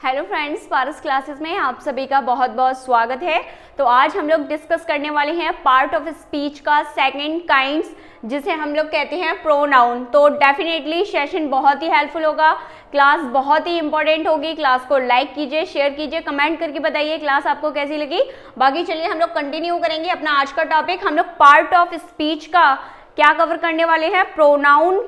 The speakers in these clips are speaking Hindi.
हेलो फ्रेंड्स, पारस क्लासेस में आप सभी का बहुत बहुत स्वागत है। तो आज हम लोग डिस्कस करने वाले हैं पार्ट ऑफ स्पीच का सेकंड काइंड्स, जिसे हम लोग कहते हैं प्रोनाउन। तो डेफिनेटली सेशन बहुत ही हेल्पफुल होगा, क्लास बहुत ही इंपॉर्टेंट होगी। क्लास को लाइक कीजिए, शेयर कीजिए, कमेंट करके बताइए क्लास आपको कैसी लगी। बाकी चलिए हम लोग कंटिन्यू करेंगे अपना आज का टॉपिक। हम लोग पार्ट ऑफ स्पीच का क्या कवर करने वाले हैं? प्रोनाउन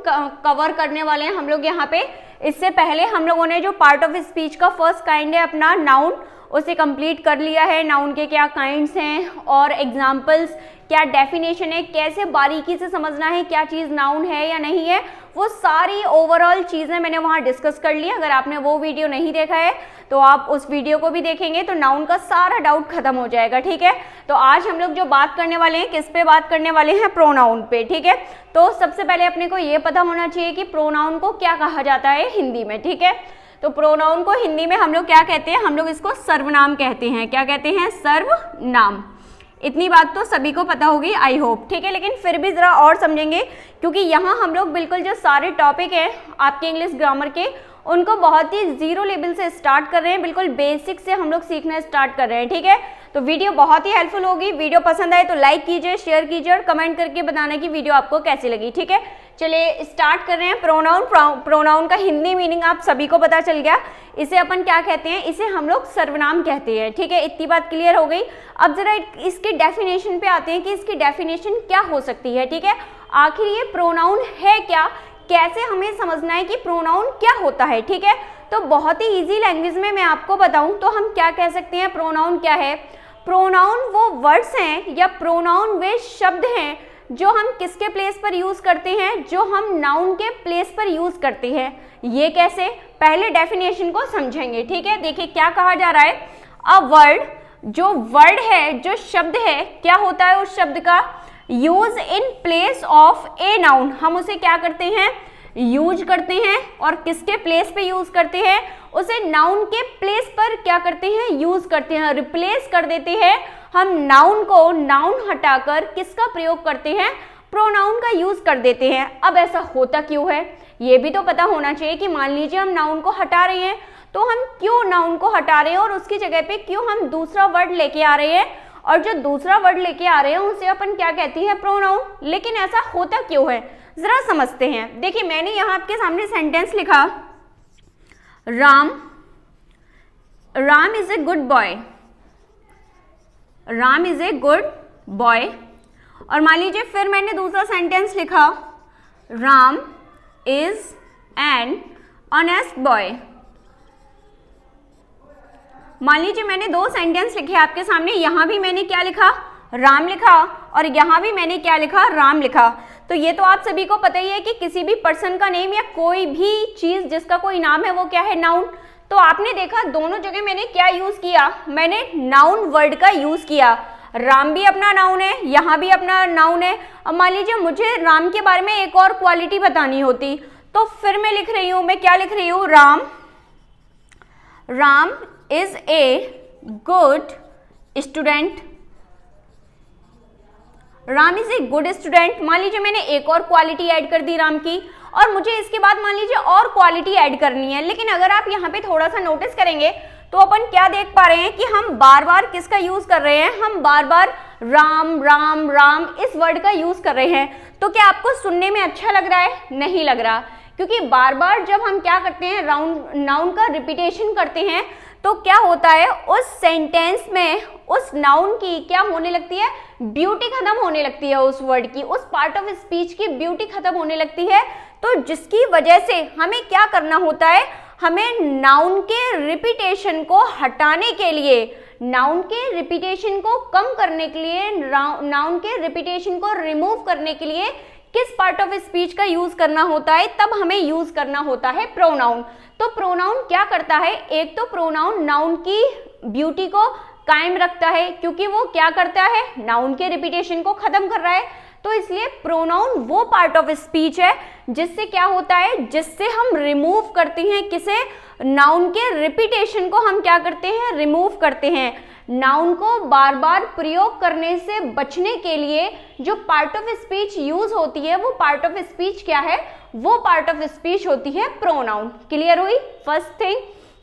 कवर करने वाले हैं हम लोग यहाँ पे। इससे पहले हम लोगों ने जो पार्ट ऑफ स्पीच का फर्स्ट काइंड है अपना नाउन, उसे कंप्लीट कर लिया है। नाउन के क्या काइंड्स हैं और एग्जाम्पल्स, क्या डेफिनेशन है, कैसे बारीकी से समझना है क्या चीज़ नाउन है या नहीं है, वो सारी ओवरऑल चीज़ें मैंने वहाँ डिस्कस कर ली। अगर आपने वो वीडियो नहीं देखा है तो आप उस वीडियो को भी देखेंगे तो नाउन का सारा डाउट खत्म हो जाएगा। ठीक है, तो आज हम लोग जो बात करने वाले हैं, किस पे बात करने वाले हैं? प्रोनाउन पे। ठीक है, तो सबसे पहले अपने को ये पता होना चाहिए कि प्रोनाउन को क्या कहा जाता है हिंदी में। ठीक है, तो प्रोनाउन को हिंदी में हम लोग क्या कहते हैं? हम लोग इसको सर्वनाम कहते हैं। क्या कहते हैं? सर्वनाम। इतनी बात तो सभी को पता होगी, आई होप। ठीक है, लेकिन फिर भी ज़रा और समझेंगे, क्योंकि यहाँ हम लोग बिल्कुल जो सारे टॉपिक हैं आपके इंग्लिश ग्रामर के, उनको बहुत ही जीरो लेवल से स्टार्ट कर रहे हैं, बिल्कुल बेसिक से हम लोग सीखना स्टार्ट कर रहे हैं। ठीक है, तो वीडियो बहुत ही हेल्पफुल होगी। वीडियो पसंद आए तो लाइक कीजिए, शेयर कीजिए और कमेंट करके बताना कि वीडियो आपको कैसी लगी। ठीक है, चलिए स्टार्ट कर रहे हैं। प्रोनाउन। प्रोनाउन का हिंदी मीनिंग आप सभी को पता चल गया। इसे अपन क्या कहते हैं? इसे हम लोग सर्वनाम कहते हैं। ठीक है, इतनी बात क्लियर हो गई। अब जरा इसके डेफिनेशन पे आते हैं कि इसकी डेफिनेशन क्या हो सकती है। ठीक है, आखिर ये प्रोनाउन है क्या, कैसे हमें समझना है कि प्रोनाउन क्या होता है। ठीक है, तो बहुत ही इजी लैंग्वेज में मैं आपको बताऊं तो हम क्या कह सकते हैं? प्रोनाउन क्या है? प्रोनाउन वो वर्ड्स हैं या प्रोनाउन वे शब्द हैं जो हम किसके प्लेस पर यूज करते हैं? जो हम नाउन के प्लेस पर यूज करते हैं। ये कैसे? पहले डेफिनेशन को समझेंगे। ठीक है, देखिए क्या कहा जा रहा है। अ वर्ड, जो वर्ड है, जो शब्द है, क्या होता है उस शब्द का? Use in place of a noun. हम उसे क्या करते हैं? यूज करते हैं। और किसके प्लेस पे यूज करते हैं? उसे नाउन के प्लेस पर क्या करते हैं? यूज करते हैं, रिप्लेस कर देते हैं। हम नाउन को, नाउन हटाकर किसका प्रयोग करते हैं? प्रोनाउन का यूज कर देते हैं। अब ऐसा होता क्यों है ये भी तो पता होना चाहिए कि मान लीजिए हम नाउन को हटा रहे हैं, तो हम क्यों नाउन को हटा रहे हैं और उसकी जगह पे क्यों हम दूसरा वर्ड लेके आ रहे हैं, और जो दूसरा वर्ड लेके आ रहे हैं उसे अपन क्या कहते हैं? प्रोनाउन। लेकिन ऐसा होता क्यों है जरा समझते हैं। देखिए मैंने यहाँ आपके सामने सेंटेंस लिखा, Ram is a good boy. Ram is a good boy. और मान लीजिए फिर मैंने दूसरा सेंटेंस लिखा, Ram is an honest boy. मान लीजिए मैंने दो सेंटेंस लिखे आपके सामने, यहां भी मैंने क्या लिखा? राम लिखा, और यहां भी मैंने क्या लिखा? राम लिखा। तो ये तो आप सभी को पता ही है कि किसी भी पर्सन का नेम या कोई भी चीज जिसका कोई नाम है वो क्या है? नाउन। तो आपने देखा दोनों जगह मैंने क्या यूज किया? मैंने नाउन वर्ड का यूज किया। राम भी अपना नाउन है, यहाँ भी अपना नाउन है। अब मान लीजिए मुझे राम के बारे में एक और क्वालिटी बतानी होती, तो फिर मैं लिख रही हूं, मैं क्या लिख रही हूं? Ram is a good student. Ram is a good student. मान लीजिए मैंने एक और क्वालिटी ऐड कर दी राम की, और मुझे इसके बाद मान लीजिए और क्वालिटी ऐड करनी है। लेकिन अगर आप यहाँ पे थोड़ा सा नोटिस करेंगे तो अपन क्या देख पा रहे हैं कि हम बार बार किसका यूज कर रहे हैं? हम बार बार राम राम राम इस वर्ड का यूज कर रहे हैं। तो क्या आपको सुनने में अच्छा लग रहा है? नहीं लग रहा, क्योंकि बार बार जब हम क्या करते हैं? नाउन का रिपीटेशन करते हैं, तो क्या होता है उस सेंटेंस में उस नाउन की क्या होने लगती है? ब्यूटी खत्म होने लगती है। उस वर्ड की, उस पार्ट ऑफ स्पीच की ब्यूटी खत्म होने लगती है। तो जिसकी वजह से हमें क्या करना होता है? हमें नाउन के रिपीटेशन को हटाने के लिए, नाउन के रिपीटेशन को कम करने के लिए, नाउन के रिपीटेशन को रिमूव करने के लिए किस पार्ट ऑफ स्पीच का यूज करना होता है? तब हमें यूज करना होता है प्रोनाउन। तो प्रोनाउन क्या करता है? एक तो प्रोनाउन नाउन की ब्यूटी को कायम रखता है, क्योंकि वो क्या करता है? नाउन के रिपीटेशन को खत्म कर रहा है। तो इसलिए प्रोनाउन वो पार्ट ऑफ स्पीच है जिससे क्या होता है? जिससे हम रिमूव करते हैं किसे? नाउन के रिपीटेशन को हम क्या करते हैं? रिमूव करते हैं। नाउन को बार बार प्रयोग करने से बचने के लिए जो पार्ट ऑफ स्पीच यूज होती है, वो पार्ट ऑफ स्पीच क्या है? वो पार्ट ऑफ स्पीच होती है प्रोनाउन। क्लियर हुई फर्स्ट थिंग।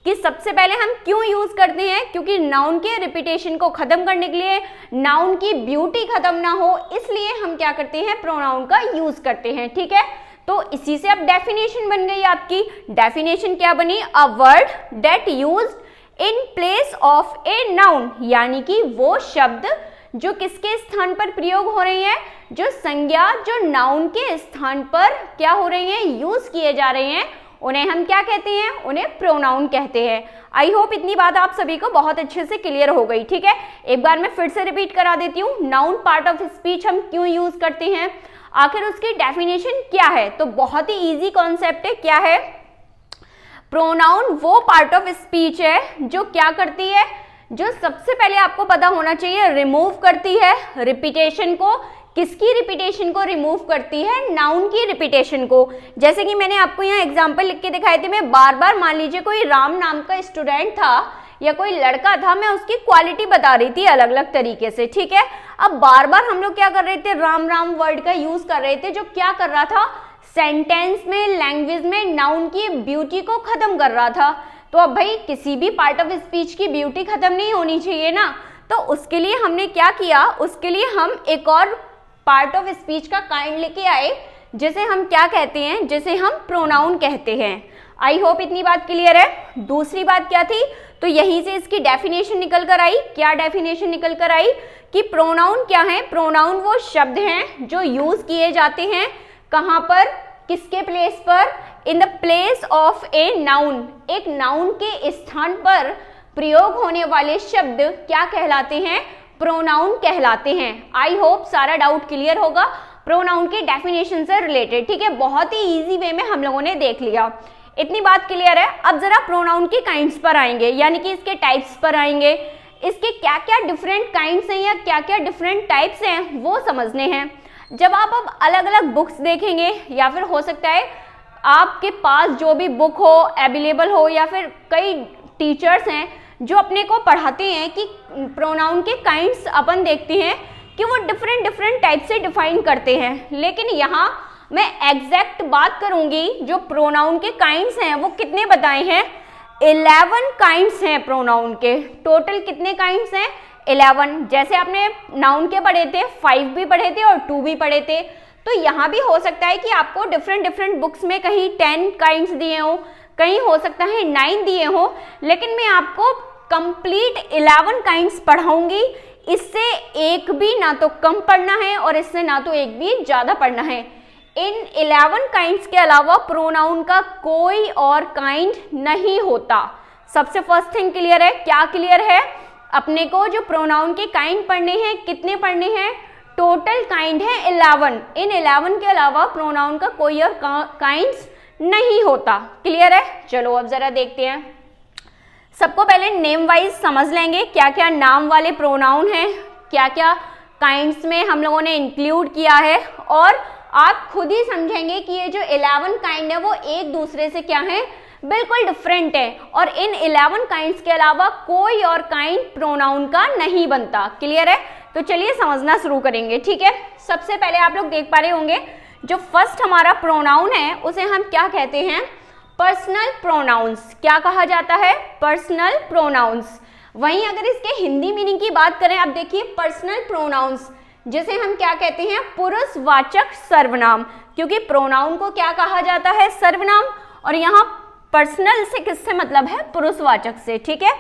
कि सबसे पहले हम क्यों यूज करते हैं, क्योंकि नाउन के रिपीटेशन को खत्म करने के लिए, नाउन की ब्यूटी खत्म ना हो, इसलिए हम क्या करते हैं, प्रोनाउन का यूज करते हैं। ठीक है, तो इसी से अब डेफिनेशन बन गई आपकी। डेफिनेशन क्या बनी, a word that used in place of a noun, यानी कि वो शब्द जो किसके स्थान पर प्रयोग हो रही है, जो संज्ञा जो नाउन के स्थान पर क्या हो रही है, यूज किए जा रहे हैं, उन्हें हम क्या कहते हैं, उन्हें प्रोनाउन कहते हैं। आई होप इतनी बात आप सभी को बहुत अच्छे से क्लियर हो गई। ठीक है, एक बार मैं फिर से रिपीट करा देती हूँ, नाउन पार्ट ऑफ स्पीच हम क्यों यूज करते हैं, आखिर उसकी डेफिनेशन क्या है। तो बहुत ही इजी कॉन्सेप्ट है, क्या है, प्रोनाउन वो पार्ट ऑफ स्पीच है जो क्या करती है, जो सबसे पहले आपको पता होना चाहिए, रिमूव करती है रिपीटेशन को। किसकी रिपीटेशन को रिमूव करती है, नाउन की रिपीटेशन को। जैसे कि मैंने आपको यहाँ एग्जांपल लिख के दिखाए थे, मैं बार बार, मान लीजिए कोई राम नाम का स्टूडेंट था या कोई लड़का था, मैं उसकी क्वालिटी बता रही थी अलग अलग तरीके से। ठीक है, अब बार बार हम लोग क्या कर रहे थे, राम राम वर्ड का यूज कर रहे थे, जो क्या कर रहा था, सेंटेंस में, लैंग्वेज में नाउन की ब्यूटी को खत्म कर रहा था। तो अब भाई किसी भी पार्ट ऑफ स्पीच की ब्यूटी खत्म नहीं होनी चाहिए ना, तो उसके लिए हमने क्या किया, उसके लिए हम एक और पार्ट ऑफ स्पीच का काइंड लेके आए, जिसे हम क्या कहते हैं, जिसे हम प्रोनाउन कहते हैं। आई होप इतनी बात क्लियर है। दूसरी बात क्या थी, तो यहीं से इसकी डेफिनेशन निकल कर आई। क्या डेफिनेशन निकल कर आई कि प्रोनाउन क्या है, प्रोनाउन वो शब्द हैं जो यूज किए जाते हैं, कहां पर, किसके प्लेस पर, in the place of a noun, एक नाउन के स्थान पर प्रयोग होने वाले शब्द क्या कहलाते हैं, प्रोनाउन कहलाते हैं। आई होप सारा डाउट क्लियर होगा प्रोनाउन के डेफिनेशन से रिलेटेड। ठीक है, बहुत ही इजी वे में हम लोगों ने देख लिया, इतनी बात क्लियर है। अब जरा प्रोनाउन के काइंड्स पर आएंगे, यानी कि इसके टाइप्स पर आएंगे, इसके क्या क्या डिफरेंट काइंड्स हैं या क्या क्या डिफरेंट टाइप्स हैं वो समझने हैं। जब आप अब अलग अलग बुक्स देखेंगे, या फिर हो सकता है आपके पास जो भी बुक हो अवेलेबल हो, या फिर कई टीचर्स हैं जो अपने को पढ़ाते हैं कि प्रोनाउन के काइंड्स अपन देखते हैं कि वो डिफरेंट टाइप से डिफाइन करते हैं, लेकिन यहाँ मैं एग्जैक्ट बात करूंगी, जो प्रोनाउन के काइंड्स हैं वो कितने बताए हैं, 11 काइंड्स हैं प्रोनाउन के। टोटल कितने काइंड्स हैं, 11। जैसे आपने नाउन के पढ़े थे, 5 भी पढ़े थे और 2 भी पढ़े थे, तो यहाँ भी हो सकता है कि आपको डिफरेंट बुक्स में कहीं 10 काइंड्स दिए हों, कहीं हो सकता है 9 दिए हों, लेकिन मैं आपको कंप्लीट 11 काइंड्स पढ़ाऊंगी। इससे एक भी ना तो कम पढ़ना है और इससे ना तो एक भी ज्यादा पढ़ना है। इन 11 काइंड्स के अलावा प्रोनाउन का कोई और काइंड नहीं होता। सबसे फर्स्ट थिंग क्लियर है, क्या क्लियर है, अपने को जो प्रोनाउन के काइंड पढ़ने हैं, कितने पढ़ने हैं, टोटल काइंड है 11। इन 11 के अलावा प्रोनाउन का कोई और काइंड्स नहीं होता। क्लियर है, चलो अब जरा देखते हैं। सबको पहले नेम वाइज समझ लेंगे, क्या क्या नाम वाले प्रोनाउन हैं, क्या क्या काइंड्स में हम लोगों ने इंक्लूड किया है, और आप खुद ही समझेंगे कि ये जो 11 काइंड है वो एक दूसरे से क्या है, बिल्कुल डिफरेंट है, और इन 11 काइंड्स के अलावा कोई और काइंड प्रोनाउन का नहीं बनता। क्लियर है, तो चलिए समझना शुरू करेंगे। ठीक है, सबसे पहले आप लोग देख पा रहे होंगे जो फर्स्ट हमारा प्रोनाउन है उसे हम क्या कहते हैं, पर्सनल प्रोनाउंस। क्या कहा जाता है, पर्सनल प्रोनाउंस। वहीं अगर इसके हिंदी मीनिंग की बात करें, आप देखिए पर्सनल प्रोनाउंस जिसे हम क्या कहते हैं, पुरुषवाचक सर्वनाम, क्योंकि प्रोनाउन को क्या कहा जाता है, सर्वनाम, और यहाँ पर्सनल से किससे मतलब है, पुरुषवाचक से। ठीक है,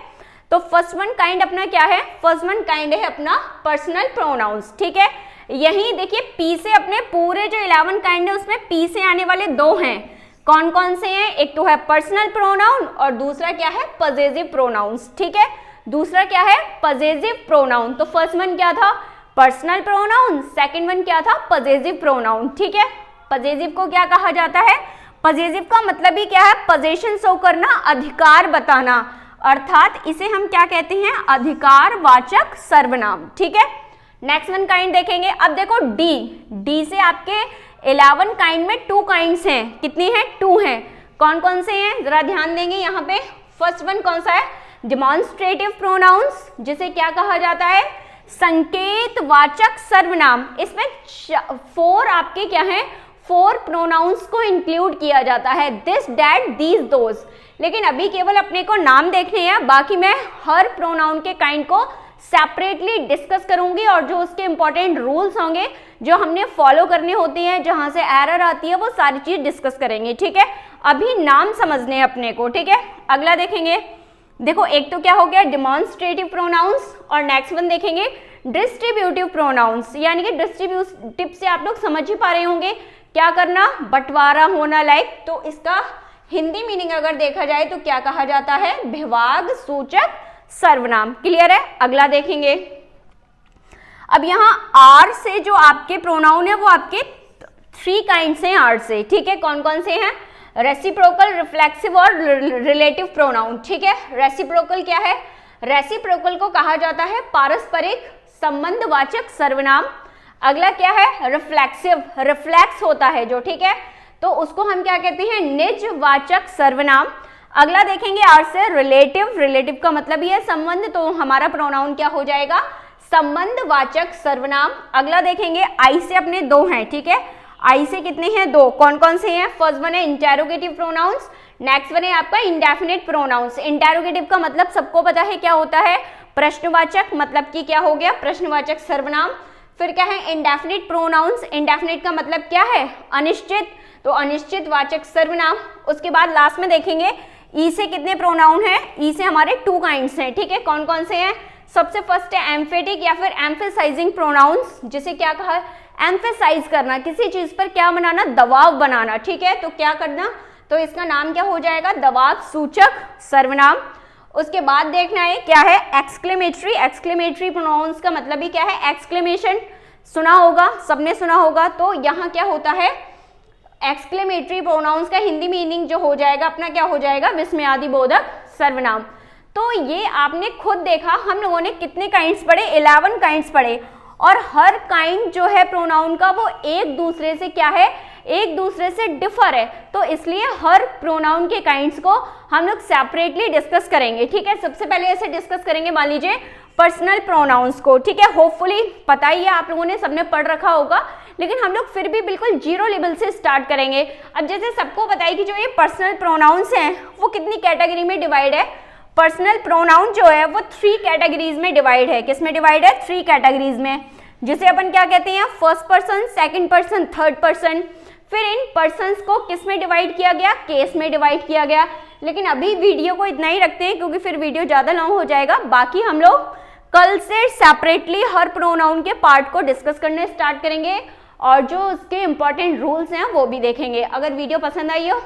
तो फर्स्ट वन काइंड अपना क्या है, फर्स्ट वन काइंड है अपना पर्सनल प्रोनाउंस। ठीक है, यही देखिए पी से अपने पूरे जो 11 काइंड है उसमें पी से आने वाले 2 हैं, कौन कौन से हैं, एक तो है पर्सनल प्रोनाउन और दूसरा क्या है, पजेसिव प्रोनाउंस। ठीक है, दूसरा क्या है, पजेसिव प्रोनाउन। तो फर्स्ट वन क्या था, पर्सनल प्रोनाउन, सेकंड वन क्या था, पजेसिव प्रोनाउन। ठीक है, पजेसिव को क्या कहा जाता है, पजेसिव का मतलब ही क्या है, पोजीशन शो करना, अधिकार बताना, अर्थात इसे हम क्या कहते हैं, अधिकारवाचक सर्वनाम। ठीक है, नेक्स्ट वन काइंड देखेंगे। अब देखो डी, डी से आपके 11 काइंड में 2 काइंड्स हैं, कितनी हैं, 2 हैं। कौन कौन से हैं, जरा ध्यान देंगे यहाँ पे। फर्स्ट वन कौन सा है, डिमॉन्स्ट्रेटिव प्रोनाउंस, जिसे क्या कहा जाता है, संकेतवाचक सर्वनाम। इसमें 4 आपके क्या हैं, 4 प्रोनाउंस को इंक्लूड किया जाता है, दिस, दैट, दीज, दोज। लेकिन अभी केवल अपने को नाम देखने हैं, बाकी मैं हर प्रोनाउन के काइंड को सेपरेटली डिस्कस करूंगी और जो उसके इंपॉर्टेंट रूल्स होंगे जो हमने फॉलो करने होते हैं, जहां से एरर आती है, वो सारी चीज डिस्कस करेंगे, ठीक है। अभी नाम समझने हैं अपने को, ठीक है। अगला देखेंगे, देखो एक तो क्या हो गया डिमॉन्स्ट्रेटिव प्रोनाउंस, और नेक्स्ट वन देखेंगे डिस्ट्रीब्यूटिव प्रोनाउंस, यानी कि डिस्ट्रीब्यूटिव से आप लोग समझ ही पा रहे होंगे क्या करना, बंटवारा होना, लाइक। तो इसका हिंदी मीनिंग अगर देखा जाए तो क्या कहा जाता है, विभाग सूचक सर्वनाम। क्लियर है। अगला देखेंगे, अब यहाँ आर से जो आपके प्रोनाउन है वो आपके 3 काइंड्स हैं आर से, ठीक है। कौन कौन से हैं, रेसिप्रोकल, रिफ्लेक्सिव और रिलेटिव प्रोनाउन, ठीक है। रेसिप्रोकल क्या है, रेसिप्रोकल को कहा जाता है पारस्परिक संबंधवाचक सर्वनाम। अगला क्या है, रिफ्लेक्सिव, रिफ्लेक्स होता है जो, ठीक है, तो उसको हम क्या कहते हैं, निजवाचक सर्वनाम। अगला देखेंगे आर से रिलेटिव, रिलेटिव का मतलब ये है संबंध, तो हमारा प्रोनाउन क्या हो जाएगा, संबंधवाचक सर्वनाम। अगला देखेंगे आई से अपने 2 हैं, ठीक है, आई से कितने हैं, 2। कौन कौन से हैं, फर्स्ट वन है इंटेरोगेटिव प्रोनाउंस, नेक्स्ट वन है आपका इंडेफिनिट प्रोनाउंस। इंटेरोगेटिव का मतलब सबको पता है क्या होता है, प्रश्नवाचक, मतलब कि क्या हो गया, प्रश्नवाचक सर्वनाम। फिर क्या है इंडेफिनिट प्रोनाउंस, इंडेफिनिट का मतलब क्या है, अनिश्चित, तो अनिश्चित वाचक सर्वनाम। उसके बाद लास्ट में देखेंगे ई से कितने प्रोनाउन है, ई से हमारे 2 काइंड्स हैं, ठीक है। कौन कौन से हैं, सबसे फर्स्ट है एम्फेटिक या फिर एम्फेसाइजिंग प्रोनाउंस, जिसे क्या कहा है, एम्फेसाइज करना, किसी चीज पर क्या बनाना, दबाव बनाना, ठीक है। तो क्या करना, तो इसका नाम क्या हो जाएगा, दबाव सूचक सर्वनाम। उसके बाद देखना है क्या है, एक्सक्लेमेटरी, एक्सक्लेमेटरी प्रोनाउंस का मतलब ही क्या है, एक्सक्लेमेशन, सुना होगा, सबने सुना होगा। तो यहाँ क्या होता है, एक्सक्लेमेटरी प्रोनाउंस का हिंदी मीनिंग जो हो जाएगा अपना क्या हो जाएगा, विस्मयादिबोधक सर्वनाम। तो ये आपने खुद देखा, हम लोगों ने कितने काइंड्स पढ़े, 11 काइंड्स पढ़े, और हर काइंड जो है प्रोनाउन का वो एक दूसरे से क्या है, एक दूसरे से डिफर है। तो इसलिए हर प्रोनाउन के काइंड्स को हम लोग सेपरेटली डिस्कस करेंगे, ठीक है। सबसे पहले ऐसे डिस्कस करेंगे, मान लीजिए पर्सनल प्रोनाउंस को, ठीक है। होपफुली पता ही है आप लोगों ने, सबने पढ़ रखा होगा, लेकिन हम लोग फिर भी बिल्कुल 0 लेवल से स्टार्ट करेंगे। अब जैसे सबको पता है कि जो ये पर्सनल प्रोनाउंस हैं वो कितनी कैटेगरी में डिवाइड है, पर्सनल प्रोनाउन जो है वो 3 कैटेगरीज में डिवाइड है। किस में डिवाइड है, 3 कैटेगरीज में, जिसे अपन क्या कहते हैं, first person, second person, third person. फिर इन पर्सन्स को किस में डिवाइड किया गया, केस में डिवाइड किया गया। लेकिन अभी वीडियो को इतना ही रखते हैं क्योंकि फिर वीडियो ज़्यादा लॉन्ग हो जाएगा। बाकी हम लोग कल से सेपरेटली हर प्रोनाउन के पार्ट को डिस्कस करने स्टार्ट करेंगे और जो उसके इंपॉर्टेंट रूल्स हैं वो भी देखेंगे। अगर वीडियो पसंद आई हो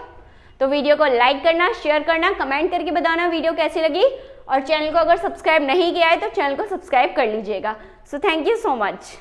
तो वीडियो को लाइक करना, शेयर करना, कमेंट करके बताना वीडियो कैसी लगी, और चैनल को अगर सब्सक्राइब नहीं किया है तो चैनल को सब्सक्राइब कर लीजिएगा। So thank you so much.